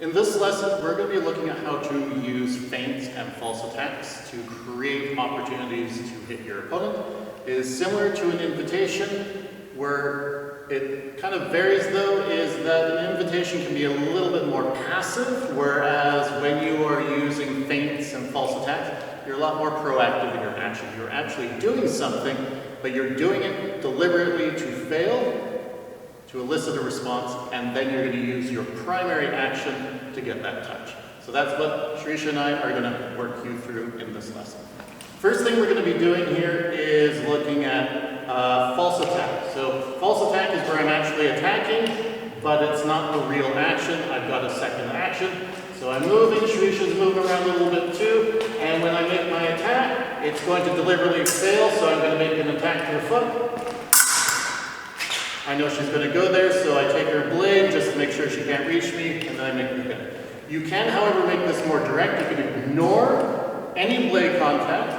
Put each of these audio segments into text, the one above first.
In this lesson, we're going to be looking at how to use feints and false attacks to create opportunities to hit your opponent. It is similar to an invitation, where it kind of varies though, is that an invitation can be a little bit more passive, whereas when you are using feints and false attacks, you're a lot more proactive in your action. You're actually doing something, but you're doing it deliberately to fail, to elicit a response, and then you're going to use your primary action to get that touch. So that's what Shrisha and I are going to work you through in this lesson. First thing we're going to be doing here is looking at false attack. So false attack is where I'm actually attacking, but it's not the real action. I've got a second action. So I'm moving, Shrisha's moving around a little bit too, and when I make my attack, it's going to deliberately fail, so I'm going to make an attack to her foot. I know she's going to go there, so I take her blade just to make sure she can't reach me, and then I make the hit. You can, however, make this more direct. You can ignore any blade contact,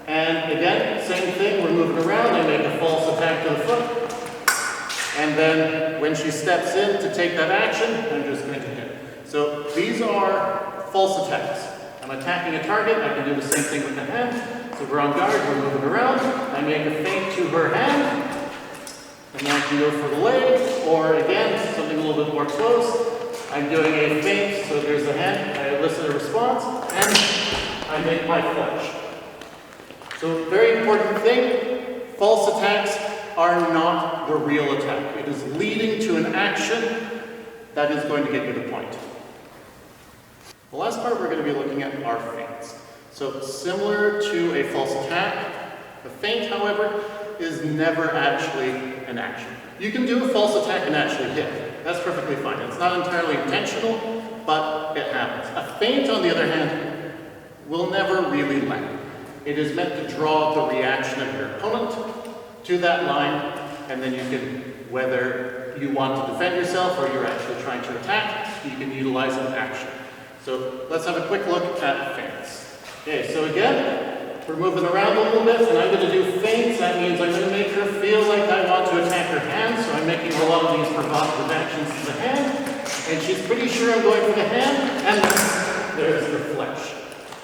and again, same thing, we're moving around, I make a false attack to the foot, and then when she steps in to take that action, I'm just going to hit. So these are false attacks. I'm attacking a target, I can do the same thing with the hand. So we're on guard, we're moving around, I make a feint to her hand, and then I can go for the leg, or again, something a little bit more close. I'm doing a feint, so there's the hand, I elicit a response, and I make my flush. So very important thing, false attacks are not the real attack. It is leading to an action that is going to get you the point. The last part we're going to be looking at are feints. So similar to a false attack, a feint, however, is never actually an action. You can do a false attack and actually hit. That's perfectly fine. It's not entirely intentional, but it happens. A feint, on the other hand, will never really land. It is meant to draw the reaction of your opponent to that line, and then you can, whether you want to defend yourself or you're actually trying to attack, you can utilize an action. So let's have a quick look at feints. Okay, so again, we're moving around a little bit, and I'm going to do feints. That means I'm going to make her feel like I want to attack her hand, so I'm making a lot of these provocative actions to the hand, and she's pretty sure I'm going for the hand, and there's the flesh.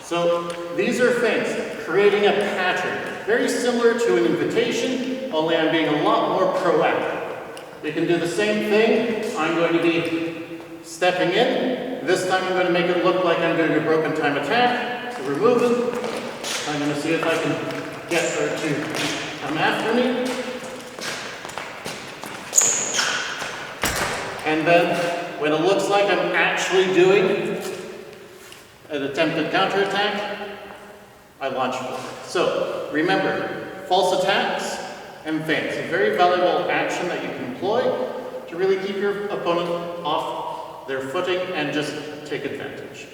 So these are feints, creating a pattern, very similar to an invitation, only I'm being a lot more proactive. You can do the same thing. I'm going to be stepping in. This time I'm going to make it look like I'm doing a broken time attack. So we're moving. I'm going to see if I can get her to come after me. And then, when it looks like I'm actually doing an attempted counterattack, I launch forward. So, remember, false attacks and feints, a very valuable action that you can employ to really keep your opponent off their footing and just take advantage.